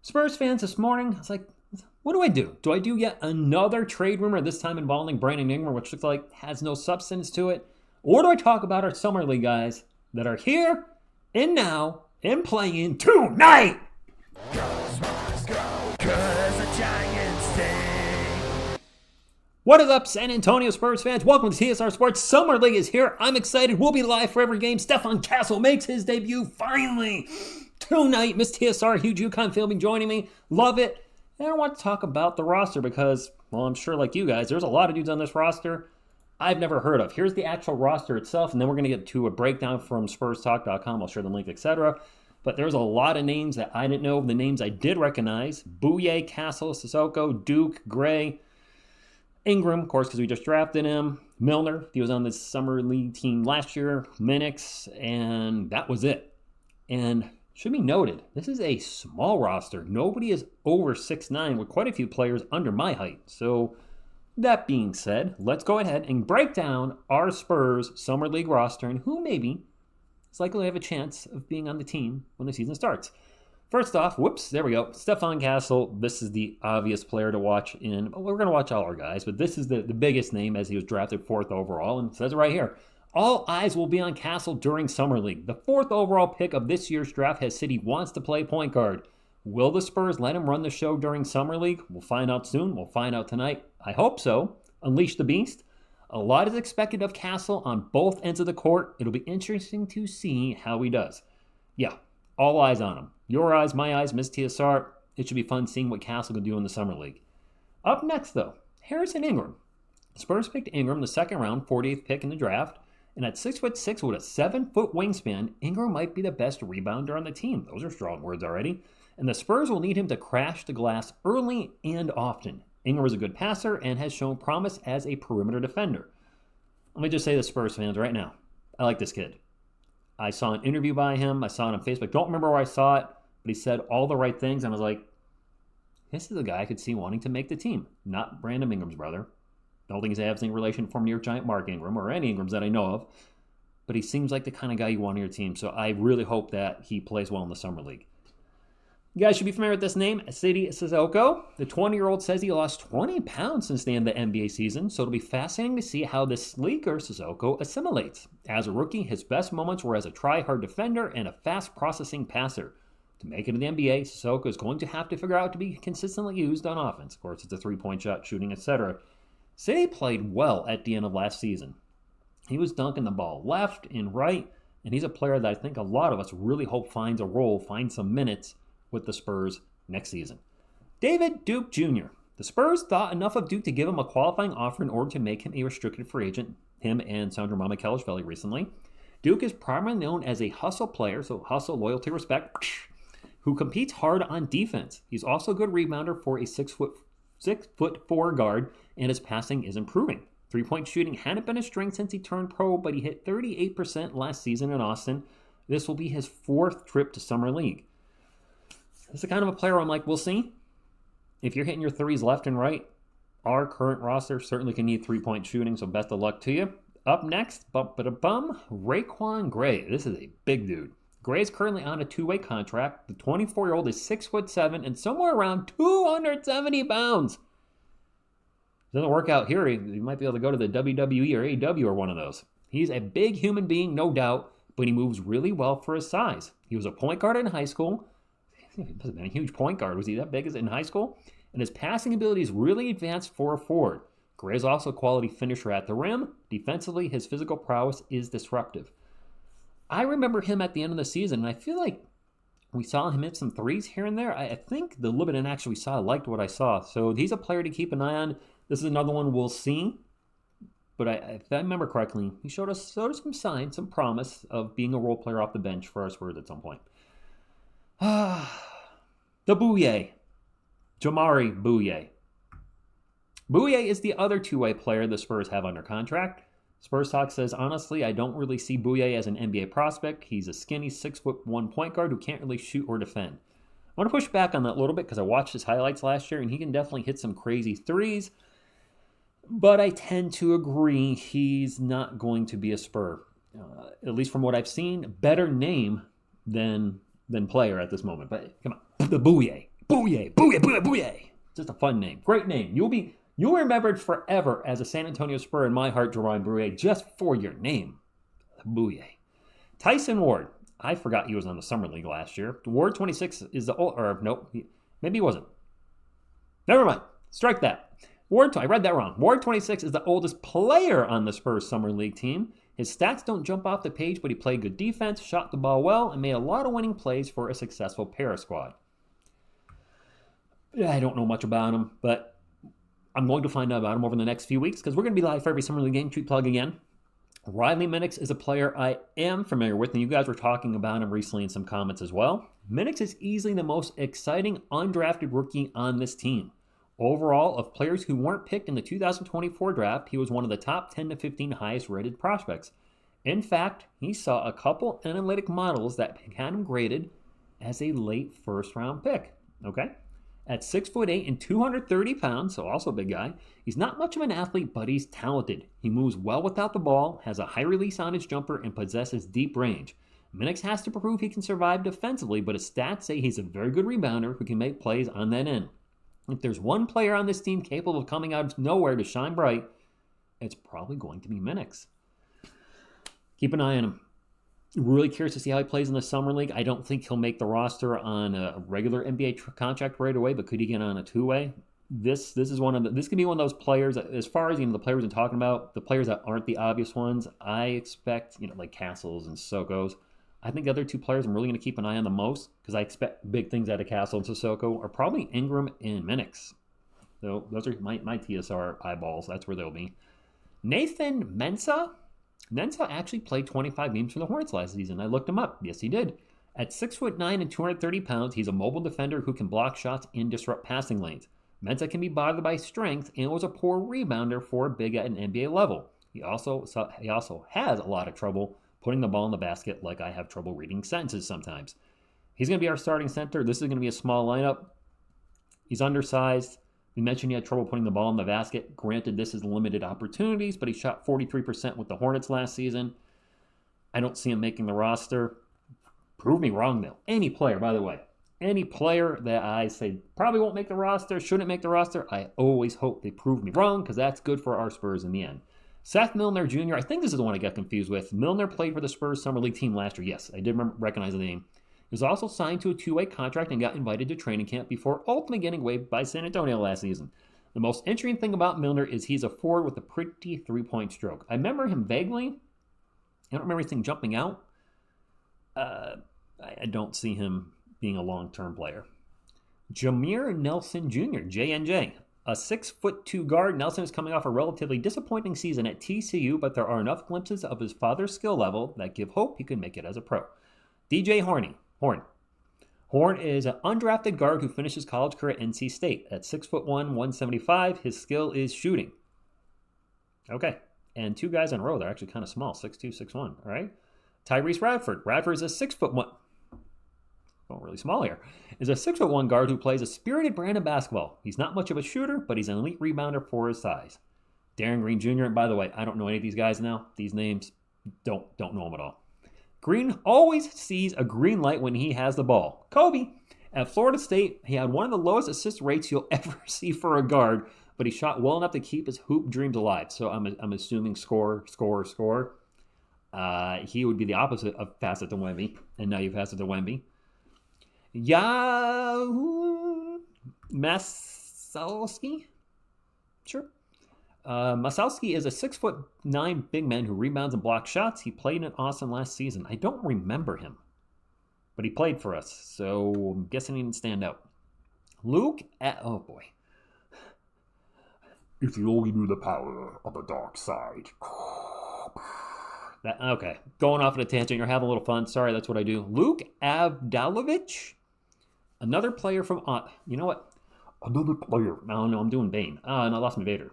Spurs fans this morning, I was like, what do I do? Do I do yet another trade rumor, this time involving Brandon Ingram, which looks like has no substance to it? Or do I talk about our Summer League guys that are here and now and playing tonight? What is up, San Antonio Spurs fans? Welcome to TSR Sports. Summer League is here. I'm excited. We'll be live for every game. Stefan Castle makes his debut finally tonight. Miss TSR, huge UConn filming joining me. Love it. And I want to talk about the roster because, well, I'm sure like you guys, there's a lot of dudes on this roster I've never heard of. Here's the actual roster itself, and then we're going to get to a breakdown from SpursTalk.com. I'll share the link, etc. But there's a lot of names that I didn't know. The names I did recognize: Bouye, Castle, Sissoko, Duke, Gray, Ingram, of course, because we just drafted him. Milner, he was on the Summer League team last year. Minix, and that was it. And should be noted, this is a small roster. Nobody is over 6'9", with quite a few players under my height. So that being said, let's go ahead and break down our Spurs Summer League roster and who maybe is likely to have a chance of being on the team when the season starts. First off, there we go. Stefan Castle, this is the obvious player to watch in. We're going to watch all our guys, but this is the biggest name as he was drafted 4th overall, and it says it right here. All eyes will be on Castle during Summer League. The 4th overall pick of this year's draft has said he wants to play point guard. Will the Spurs let him run the show during Summer League? We'll find out soon. We'll find out tonight. I hope so. Unleash the beast. A lot is expected of Castle on both ends of the court. It'll be interesting to see how he does. Yeah, all eyes on him. Your eyes, my eyes, Miss TSR. It should be fun seeing what Castle can do in the Summer League. Up next, though, Harrison Ingram. Spurs picked Ingram the second round, 48th pick in the draft. And at 6'6" with a 7-foot wingspan, Ingram might be the best rebounder on the team. Those are strong words already. And the Spurs will need him to crash the glass early and often. Ingram is a good passer and has shown promise as a perimeter defender. Let me just say this, Spurs fans, right now. I like this kid. I saw an interview by him. I saw it on Facebook. Don't remember where I saw it, but he said all the right things. And I was like, this is a guy I could see wanting to make the team. Not Brandon Ingram's brother. Don't think he's has any relation from near giant Mark Ingram or any Ingrams that I know of. But he seems like the kind of guy you want on your team. So I really hope that he plays well in the Summer League. You guys should be familiar with this name, Sadie Sissoko. The 20-year-old says he lost 20 pounds since the end of the NBA season, so it'll be fascinating to see how this sleeker Sissoko assimilates. As a rookie, his best moments were as a try-hard defender and a fast-processing passer. To make it in the NBA, Sissoko is going to have to figure out to be consistently used on offense. Of course, it's a three-point shot, shooting, etc. Sadie played well at the end of last season. He was dunking the ball left and right, and he's a player that I think a lot of us really hope finds a role, finds some minutes with the Spurs next season. David Duke Jr. The Spurs thought enough of Duke to give him a qualifying offer in order to make him a restricted free agent, him and Sandro Mamakhelishvili recently. Duke is primarily known as a hustle player, so hustle, loyalty, respect, who competes hard on defense. He's also a good rebounder for a 6'4" guard, and his passing is improving. Three-point shooting hadn't been a strength since he turned pro, but he hit 38% last season in Austin. This will be his 4th trip to Summer League. This is the kind of a player where I'm like, we'll see. If you're hitting your threes left and right, our current roster certainly can need three-point shooting, so best of luck to you. Up next, Raekwon Gray. This is a big dude. Gray is currently on a 2-way contract. The 24-year-old is 6'7" and somewhere around 270 pounds. Doesn't work out here, he might be able to go to the WWE or AEW or one of those. He's a big human being, no doubt, but he moves really well for his size. He was a point guard in high school. He must have been a huge point guard. Was he that big as in high school? And his passing ability is really advanced for a forward. Gray is also a quality finisher at the rim. Defensively, his physical prowess is disruptive. I remember him at the end of the season, and I feel like we saw him hit some threes here and there. I think the limited action we saw, I liked what I saw. So he's a player to keep an eye on. This is another one we'll see. But if I remember correctly, he showed us some signs, some promise of being a role player off the bench for our Spurs at some point. The Bouye. Jamari Bouye. Bouye is the other 2-way player the Spurs have under contract. Spurs Talk says, honestly, I don't really see Bouye as an NBA prospect. He's a skinny 6'1" point guard who can't really shoot or defend. I want to push back on that a little bit because I watched his highlights last year and he can definitely hit some crazy threes. But I tend to agree he's not going to be a Spur. At least from what I've seen, better name than player at this moment. But come on, the Bouye. Booyah, booyah, booyah, booyah. Just a fun name. Great name. You'll be remembered forever as a San Antonio Spur in my heart, Jerome Bouye, just for your name. Booyah. Tyson Ward. I forgot he was on the Summer League last year. Ward 26 is the old, or nope, maybe he wasn't. Never mind. Strike that. I read that wrong. Ward 26 is the oldest player on the Spurs Summer League team. His stats don't jump off the page, but he played good defense, shot the ball well, and made a lot of winning plays for a successful para squad. I don't know much about him, but I'm going to find out about him over the next few weeks because we're going to be live for every Summer League game. Tweet plug again. Riley Minix is a player I am familiar with, and you guys were talking about him recently in some comments as well. Minix is easily the most exciting undrafted rookie on this team. Overall, of players who weren't picked in the 2024 draft, he was one of the top 10 to 15 highest rated prospects. In fact, he saw a couple analytic models that had him graded as a late first round pick. Okay? At 6'8" and 230 pounds, so also a big guy, he's not much of an athlete, but he's talented. He moves well without the ball, has a high release on his jumper, and possesses deep range. Minix has to prove he can survive defensively, but his stats say he's a very good rebounder who can make plays on that end. If there's one player on this team capable of coming out of nowhere to shine bright, it's probably going to be Minix. Keep an eye on him. Really curious to see how he plays in the Summer League. I don't think he'll make the roster on a regular NBA contract right away, but could he get on a two-way? This could be one of those players, as far as the players I'm talking about, the players that aren't the obvious ones, I expect, like Castles and Sissoko's. I think the other two players I'm really going to keep an eye on the most, because I expect big things out of Castle and Sissoko, are probably Ingram and Minix. So those are my TSR eyeballs. That's where they'll be. Nathan Mensah? Mensah actually played 25 games for the Hornets last season. I looked him up. Yes, he did. At 6'9" and 230 pounds, he's a mobile defender who can block shots and disrupt passing lanes. Mensah can be bothered by strength and was a poor rebounder for big at an NBA level. He also has a lot of trouble putting the ball in the basket, like I have trouble reading sentences sometimes. He's going to be our starting center. This is going to be a small lineup. He's undersized. We mentioned he had trouble putting the ball in the basket. Granted, this is limited opportunities, but he shot 43% with the Hornets last season. I don't see him making the roster. Prove me wrong, though. Any player, by the way, any player that I say probably won't make the roster, shouldn't make the roster, I always hope they prove me wrong because that's good for our Spurs in the end. Seth Milner Jr., I think this is the one I got confused with. Milner played for the Spurs Summer League team last year. Yes, I did recognize the name. He was also signed to a two-way contract and got invited to training camp before ultimately getting waived by San Antonio last season. The most interesting thing about Milner is he's a forward with a pretty three-point stroke. I remember him vaguely. I don't remember anything jumping out. I don't see him being a long-term player. Jameer Nelson Jr., JNJ. A 6'2" guard, Nelson is coming off a relatively disappointing season at TCU, but there are enough glimpses of his father's skill level that give hope he could make it as a pro. DJ Horn is an undrafted guard who finished his college career at NC State. At 6'1", 175, his skill is shooting. Okay, and two guys in a row, they're actually kind of small, 6'2", 6'1", all right? Tyrese Radford. Radford is a 6'1". Oh, really small here, is a 6'1" guard who plays a spirited brand of basketball. He's not much of a shooter, but he's an elite rebounder for his size. Darren Green Jr., and by the way, I don't know any of these guys now. These names, don't know them at all. Green always sees a green light when he has the ball. Kobe. At Florida State, he had one of the lowest assist rates you'll ever see for a guard, but he shot well enough to keep his hoop dreams alive. So I'm assuming score. He would be the opposite of pass it to Wemby, and now you pass it to Wemby. Yahoo Masowski? Sure. Masowski is a 6'9" big man who rebounds and blocks shots. He played in Austin last season. I don't remember him, but he played for us, so I'm guessing he didn't stand out. Oh boy. If you only knew the power of the dark side. Okay, going off on a tangent. You're having a little fun. Sorry, that's what I do. Luke Avdalovich, another player from... you know what? Another player. No, I'm doing Bane. And I lost my Vader.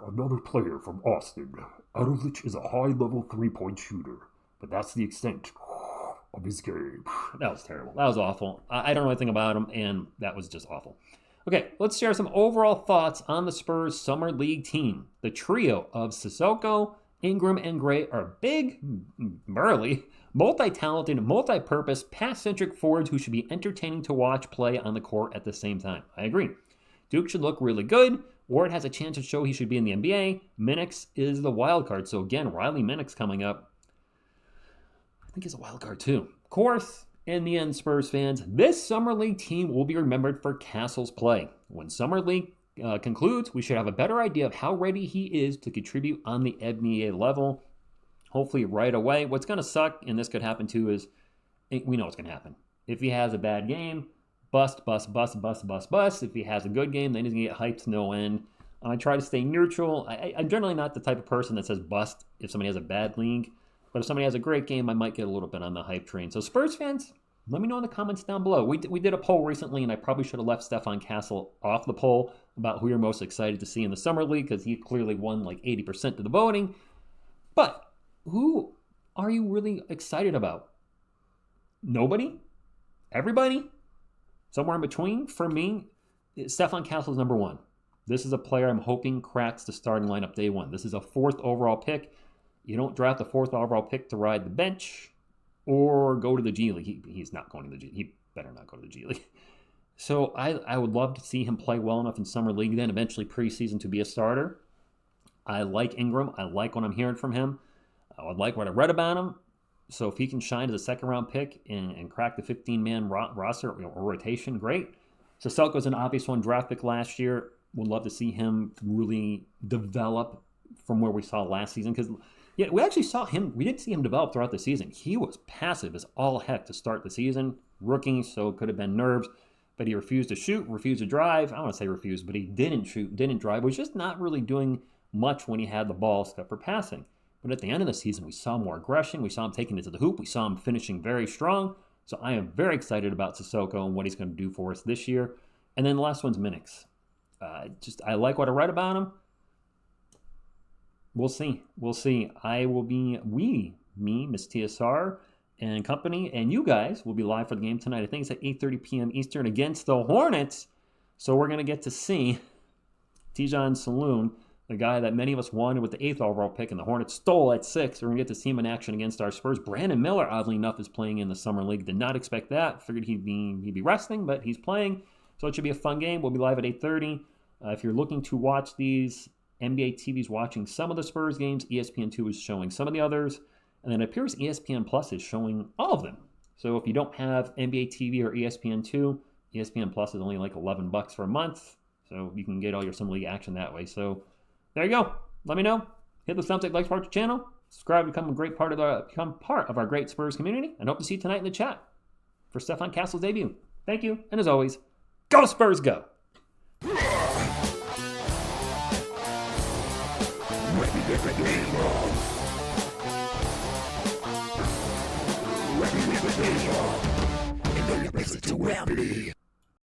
Another player from Austin. Avdalovich is a high-level three-point shooter, but that's the extent of his game. That was terrible. That was awful. I don't know anything about him, and that was just awful. Okay, let's share some overall thoughts on the Spurs Summer League team. The trio of Sissoko, Ingram, and Gray are big, burly, multi-talented, multi-purpose, pass-centric forwards who should be entertaining to watch play on the court at the same time. I agree. Duke should look really good. Ward has a chance to show he should be in the NBA. Minix is the wild card. So again, Riley Minix coming up. I think he's a wild card too. Of course, in the end, Spurs fans, this Summer League team will be remembered for Castle's play. When Summer League concludes, we should have a better idea of how ready he is to contribute on the NBA level. Hopefully right away. What's going to suck, and this could happen too, is we know what's going to happen. If he has a bad game, bust. If he has a good game, then he's going to get hyped to no end. I try to stay neutral. I'm generally not the type of person that says bust if somebody has a bad league. But if somebody has a great game, I might get a little bit on the hype train. So Spurs fans, let me know in the comments down below. We did a poll recently, and I probably should have left Stefan Castle off the poll about who you're most excited to see in the Summer League because he clearly won like 80% of the voting. But who are you really excited about? Nobody? Everybody? Somewhere in between? For me, Stefan Castle is number one. This is a player I'm hoping cracks the starting lineup day one. This is a 4th overall pick. You don't draft a 4th overall pick to ride the bench or go to the G League. He's not going to the G League. He better not go to the G League. So I would love to see him play well enough in Summer League, then eventually preseason to be a starter. I like Ingram. I like what I'm hearing from him. I would like what I read about him. So if he can shine as a 2nd-round pick and crack the 15-man roster or rotation, great. Soselko's an obvious one, draft pick last year. Would love to see him really develop from where we saw last season. Because we actually saw him. We didn't see him develop throughout the season. He was passive as all heck to start the season. Rookie, so it could have been nerves. But he refused to shoot, refused to drive. I don't want to say refused, but he didn't shoot, didn't drive. Was just not really doing much when he had the ball except for passing. But at the end of the season, we saw more aggression. We saw him taking it to the hoop. We saw him finishing very strong. So I am very excited about Sissoko and what he's going to do for us this year. And then the last one's Minix. I like what I read about him. We'll see. Me, Miss TSR, and company, and you guys will be live for the game tonight. I think it's at 8:30 p.m. Eastern against the Hornets. So we're going to get to see Tijan Saloon, the guy that many of us wanted with the 8th overall pick, and the Hornets stole at 6. We're going to get to see him in action against our Spurs. Brandon Miller, oddly enough, is playing in the Summer League. Did not expect that. Figured he'd be resting, but he's playing. So it should be a fun game. We'll be live at 8:30. If you're looking to watch these, NBA TV's watching some of the Spurs games. ESPN2 is showing some of the others. And then it appears ESPN Plus is showing all of them. So if you don't have NBA TV or ESPN2, ESPN Plus is only like $11 for a month. So you can get all your Summer League action that way. So there you go. Let me know. Hit the thumbs up, like, support the channel. Subscribe to become part of our great Spurs community. And hope to see you tonight in the chat for Stefan Castle's debut. Thank you. And as always, go Spurs, go! Ready with the